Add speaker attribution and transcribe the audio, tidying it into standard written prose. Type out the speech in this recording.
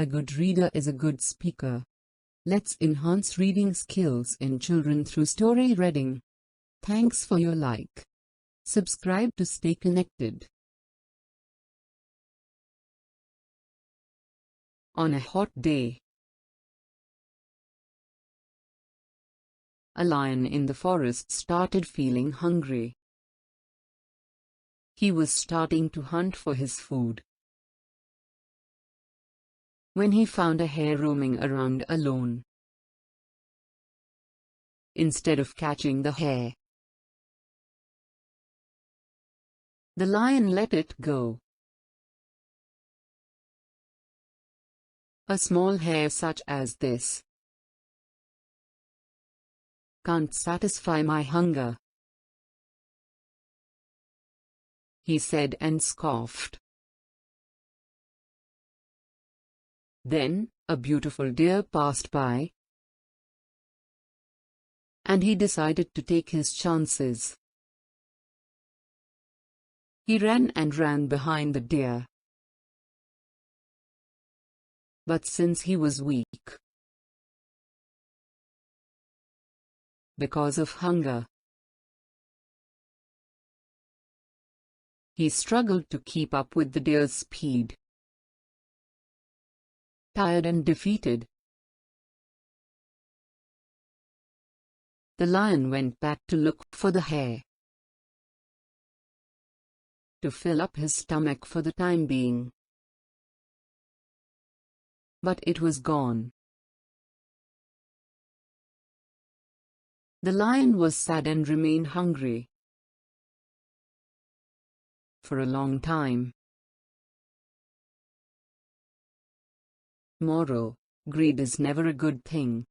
Speaker 1: A good reader is a good speaker. Let's enhance reading skills in children through story reading. Thanks for your like. Subscribe to stay connected. On a hot day, a lion in the forest started feeling hungry. He was starting to hunt for his food when he found a hare roaming around alone. Instead of catching the hare, the lion let it go. A small hare such as this can't satisfy my hunger, he said and scoffed. Then, a beautiful deer passed by, and he decided to take his chances. He ran and ran behind the deer. But since he was weak because of hunger, he struggled to keep up with the deer's speed. Tired and defeated, the lion went back to look for the hare, to fill up his stomach for the time being. But it was gone. The lion was sad and remained hungry for a long time. Moral: greed is never a good thing.